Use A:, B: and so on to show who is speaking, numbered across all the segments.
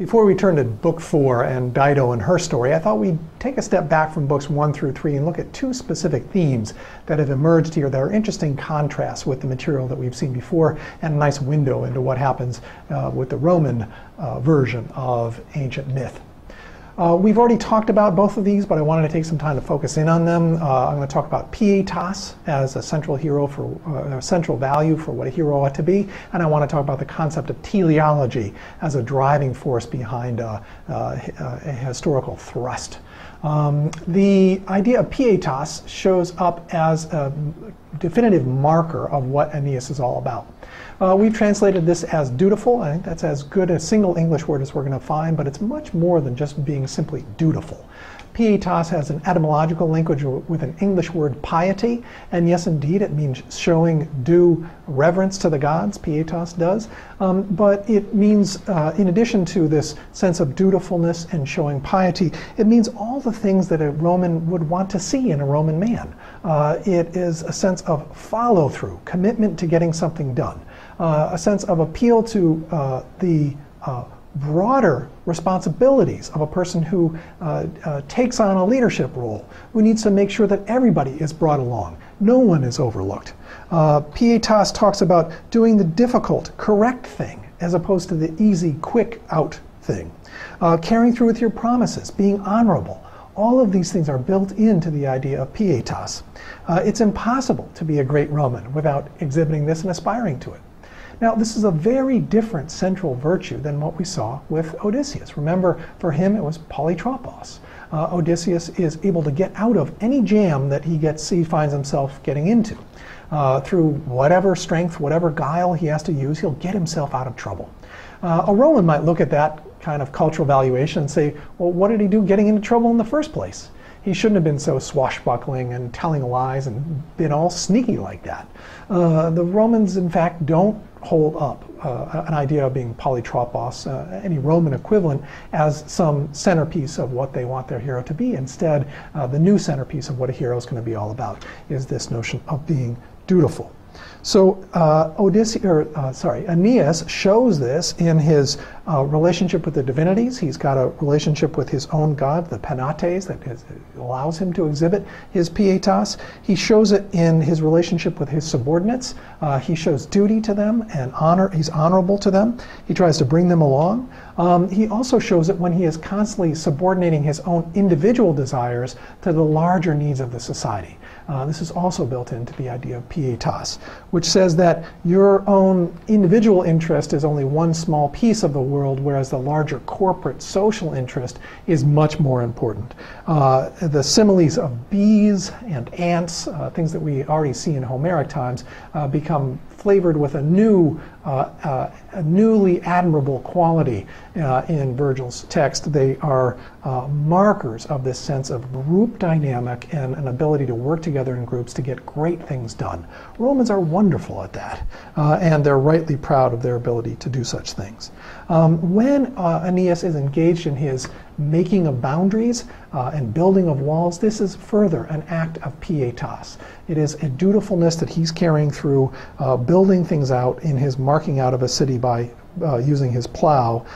A: Before we turn to Book 4 and Dido and her story, I thought we'd take a step back from books 1 through 3 and look at two specific themes that have emerged here that are interesting contrasts with the material that we've seen before, and a nice window into what happens with the Roman version of ancient myth. We've already talked about both of these, but I wanted to take some time to focus in on them. I'm going to talk about pietas as a central hero for a central value for what a hero ought to be, and I want to talk about the concept of teleology as a driving force behind a historical thrust. The idea of pietas shows up as a definitive marker of what Aeneas is all about. We've translated this as dutiful. I think that's as good a single English word as we're going to find, but it's much more than just being simply dutiful. Pietas has an etymological linkage with an English word piety, and yes, indeed, it means showing due reverence to the gods. Pietas does, but it means, in addition to this sense of dutifulness and showing piety, it means all the things that a Roman would want to see in a Roman man. It is a sense of follow-through, commitment to getting something done, a sense of appeal to the broader responsibilities of a person who takes on a leadership role, who needs to make sure that everybody is brought along. No one is overlooked. Pietas talks about doing the difficult, correct thing as opposed to the easy, quick out thing. Carrying through with your promises, being honorable. All of these things are built into the idea of pietas. It's impossible to be a great Roman without exhibiting this and aspiring to it. Now, this is a very different central virtue than what we saw with Odysseus. Remember, for him it was polytropos. Odysseus is able to get out of any jam that he finds himself getting into. Through whatever strength, whatever guile he has to use, he'll get himself out of trouble. A Roman might look at that kind of cultural valuation and say, well, what did he do getting into trouble in the first place? He shouldn't have been so swashbuckling and telling lies and been all sneaky like that. The Romans, in fact, don't hold up an idea of being polytropos, any Roman equivalent, as some centerpiece of what they want their hero to be. Instead, the new centerpiece of what a hero is going to be all about is this notion of being dutiful. So Aeneas shows this in his relationship with the divinities. He's got a relationship with his own god, the Penates, that allows him to exhibit his pietas. He shows it in his relationship with his subordinates. He shows duty to them and honor. He's honorable to them. He tries to bring them along. He also shows it when he is constantly subordinating his own individual desires to the larger needs of the society. This is also built into the idea of pietas, which says that your own individual interest is only one small piece of the world, whereas the larger corporate social interest is much more important. The similes of bees and ants, things that we already see in Homeric times, become flavored with a newly admirable quality in Virgil's text. They are markers of this sense of group dynamic and an ability to work together in groups to get great things done. Romans are wonderful at that, and they're rightly proud of their ability to do such things. When Aeneas is engaged in his making of boundaries and building of walls, this is further an act of pietas. It is a dutifulness that he's carrying through, building things out in his marking out of a city by using his plow.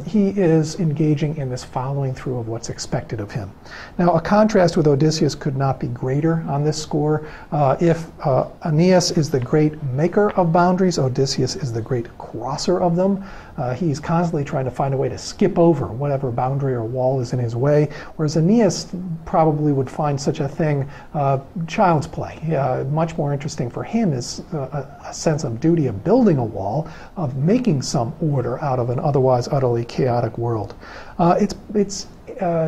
A: He is engaging in this following through of what's expected of him. Now, a contrast with Odysseus could not be greater on this score. If Aeneas is the great maker of boundaries, Odysseus is the great crosser of them. He's constantly trying to find a way to skip over whatever boundary or wall is in his way, whereas Aeneas probably would find such a thing child's play. Much more interesting for him is a sense of duty of building a wall, of making some order out of an otherwise utterly chaotic world. It's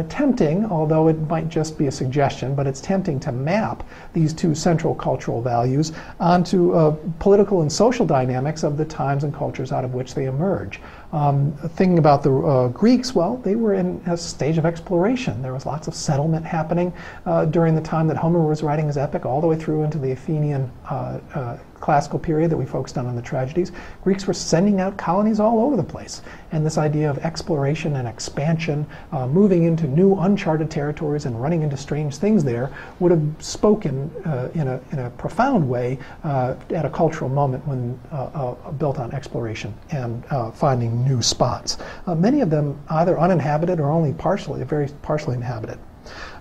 A: tempting, although it might just be a suggestion, but it's tempting to map these two central cultural values onto political and social dynamics of the times and cultures out of which they emerge. Thinking about the Greeks, well, they were in a stage of exploration. There was lots of settlement happening during the time that Homer was writing his epic, all the way through into the Athenian classical period that we focused on in the tragedies. Greeks were sending out colonies all over the place. And this idea of exploration and expansion, moving into new uncharted territories and running into strange things there, would have spoken in a profound way at a cultural moment when built on exploration and finding discovering new spots. Many of them either uninhabited or only partially, very partially inhabited.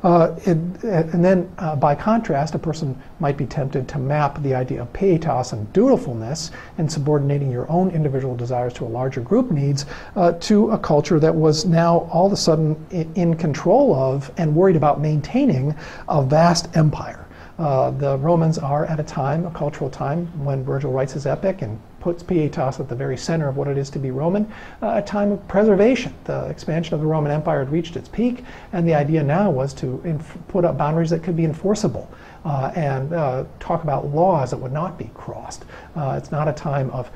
A: And then, by contrast, a person might be tempted to map the idea of pietas and dutifulness and subordinating your own individual desires to a larger group needs to a culture that was now all of a sudden in control of and worried about maintaining a vast empire. The Romans are at a time, a cultural time, when Virgil writes his epic and puts pietas at the very center of what it is to be Roman, a time of preservation. The expansion of the Roman Empire had reached its peak, and the idea now was to put up boundaries that could be enforceable and talk about laws that would not be crossed. It's not a time of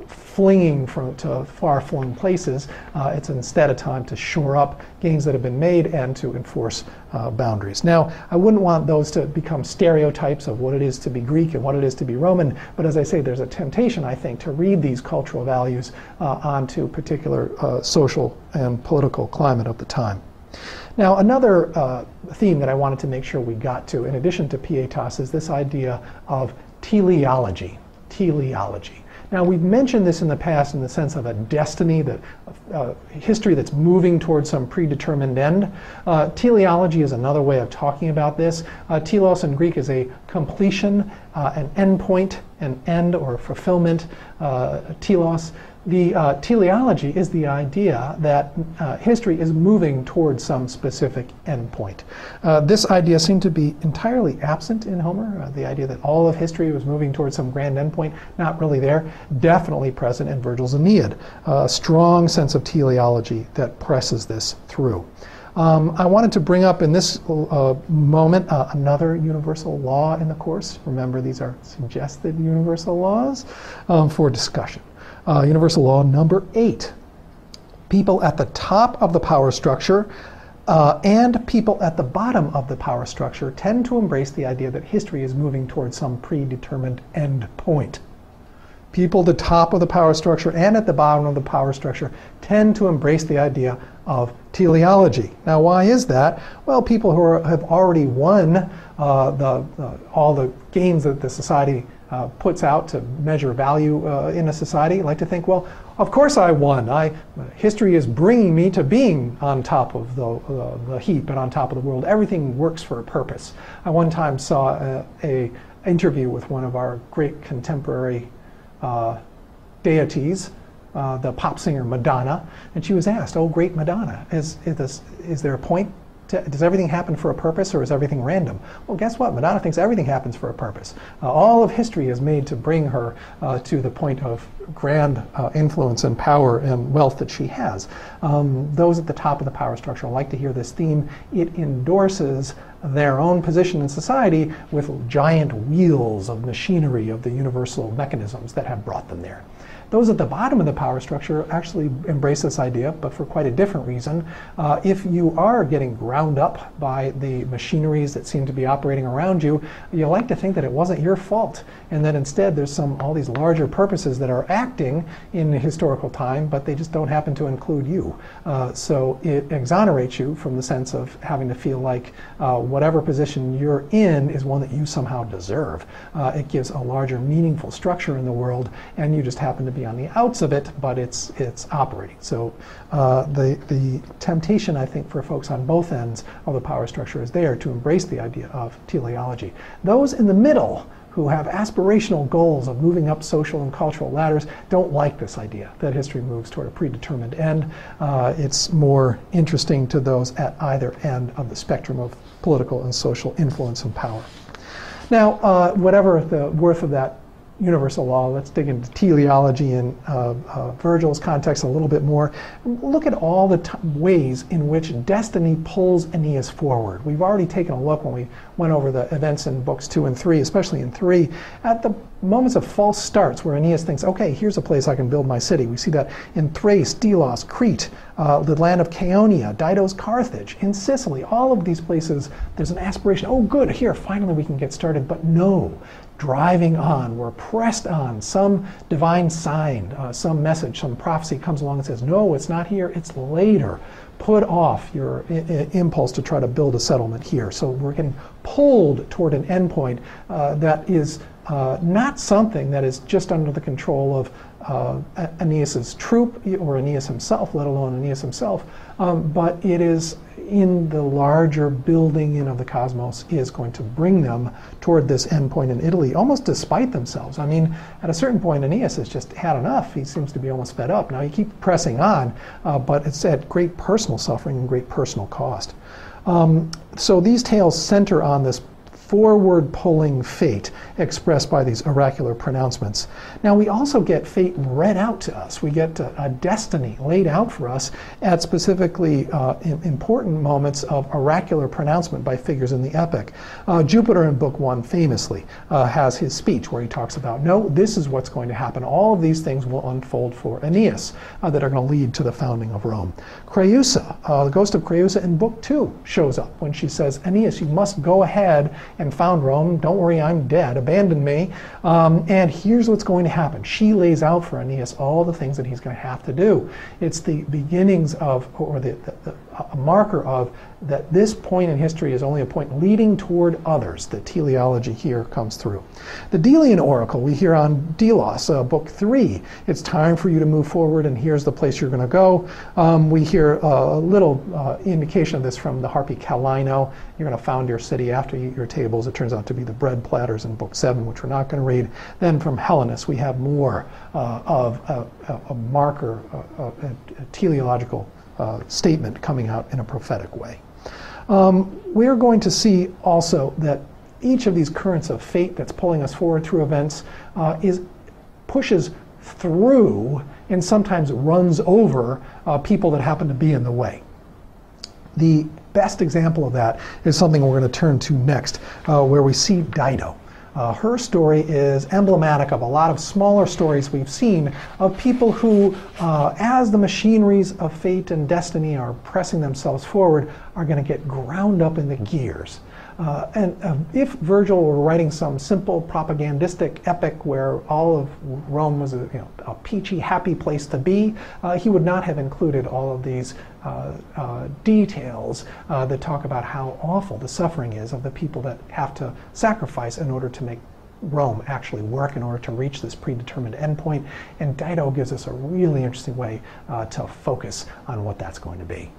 A: flinging to far-flung places. It's instead a time to shore up gains that have been made and to enforce boundaries. Now, I wouldn't want those to become stereotypes of what it is to be Greek and what it is to be Roman, but as I say, there's a temptation, I think, to read these cultural values onto particular social and political climate of the time. Now, another theme that I wanted to make sure we got to, in addition to pietas, is this idea of teleology. Teleology. Now, we've mentioned this in the past in the sense of a destiny, that history that's moving towards some predetermined end. Teleology is another way of talking about this. Telos in Greek is a completion, an endpoint, an end or fulfillment. Telos. The teleology is the idea that history is moving towards some specific endpoint. This idea seemed to be entirely absent in Homer. The idea that all of history was moving towards some grand endpoint, not really there. Definitely present in Virgil's Aeneid. A strong sense of teleology that presses this through. I wanted to bring up in this moment another universal law in the course. Remember, these are suggested universal laws for discussion. Universal law number 8. People at the top of the power structure and people at the bottom of the power structure tend to embrace the idea that history is moving towards some predetermined end point. People at the top of the power structure and at the bottom of the power structure tend to embrace the idea of teleology. Now, why is that? Well, people who have already won all the gains that the society puts out to measure value in a society like to think, well, of course I won. History is bringing me to being on top of the heap and on top of the world. Everything works for a purpose. I one time saw a interview with one of our great contemporary deities, the pop singer Madonna, and she was asked, "Oh, great Madonna, is there a point? Does everything happen for a purpose, or is everything random?" Well, guess what? Madonna thinks everything happens for a purpose. All of history is made to bring her to the point of grand influence and power and wealth that she has. Those at the top of the power structure like to hear this theme. It endorses their own position in society with giant wheels of machinery of the universal mechanisms that have brought them there. Those at the bottom of the power structure actually embrace this idea, but for quite a different reason. If you are getting ground up by the machineries that seem to be operating around you, you like to think that it wasn't your fault, and that instead there's all these larger purposes that are acting in the historical time, but they just don't happen to include you. So it exonerates you from the sense of having to feel like whatever position you're in is one that you somehow deserve. It gives a larger meaningful structure in the world, and you just happen to be on the outs of it, but it's operating. So the temptation, I think, for folks on both ends of the power structure is there to embrace the idea of teleology. Those in the middle who have aspirational goals of moving up social and cultural ladders don't like this idea that history moves toward a predetermined end. It's more interesting to those at either end of the spectrum of political and social influence and power. Now, whatever the worth of that universal law, let's dig into teleology in Virgil's context a little bit more. Look at all the ways in which destiny pulls Aeneas forward. We've already taken a look when we went over the events in books 2 and 3, especially in 3, at the moments of false starts where Aeneas thinks, okay, here's a place I can build my city. We see that in Thrace, Delos, Crete, the land of Chaonia, Dido's Carthage, in Sicily. All of these places, there's an aspiration, oh good, here, finally we can get started, but no. Driving on, we're pressed on, some divine sign, some message, some prophecy comes along and says, no, it's not here, it's later. Put off your impulse to try to build a settlement here. So we're getting pulled toward an endpoint that is not something that is just under the control of Aeneas's troop or Aeneas himself, let alone Aeneas himself, but it is in the larger building in of the cosmos is going to bring them toward this endpoint in Italy, almost despite themselves. I mean, at a certain point, Aeneas has just had enough. He seems to be almost fed up. Now, he keeps pressing on, but it's at great personal suffering and great personal cost. So these tales center on this forward-pulling fate expressed by these oracular pronouncements. Now, we also get fate read out to us. We get a destiny laid out for us at specifically important moments of oracular pronouncement by figures in the epic. Jupiter in Book 1 famously has his speech where he talks about, no, this is what's going to happen. All of these things will unfold for Aeneas that are going to lead to the founding of Rome. Creusa, the ghost of Creusa in Book 2 shows up when she says, Aeneas, you must go ahead and found Rome. Don't worry, I'm dead. Abandon me. And here's what's going to happen. She lays out for Aeneas all the things that he's going to have to do. It's the beginnings of, or a marker of, that this point in history is only a point leading toward others. The teleology here comes through. The Delian Oracle we hear on Delos, Book 3. It's time for you to move forward, and here's the place you're going to go. We hear a little indication of this from the Harpy Kalino. You're going to found your city after you eat your tables. It turns out to be the bread platters in Book 7, which we're not going to read. Then from Helenus, we have more of a marker, a teleological statement coming out in a prophetic way. We're going to see also that each of these currents of fate that's pulling us forward through events pushes through and sometimes runs over people that happen to be in the way. The best example of that is something we're going to turn to next, where we see Dido. Her story is emblematic of a lot of smaller stories we've seen of people who, as the machineries of fate and destiny are pressing themselves forward, are going to get ground up in the gears. If Virgil were writing some simple propagandistic epic where all of Rome was a peachy, happy place to be, he would not have included all of these details that talk about how awful the suffering is of the people that have to sacrifice in order to make Rome actually work, in order to reach this predetermined endpoint. And Dido gives us a really interesting way to focus on what that's going to be.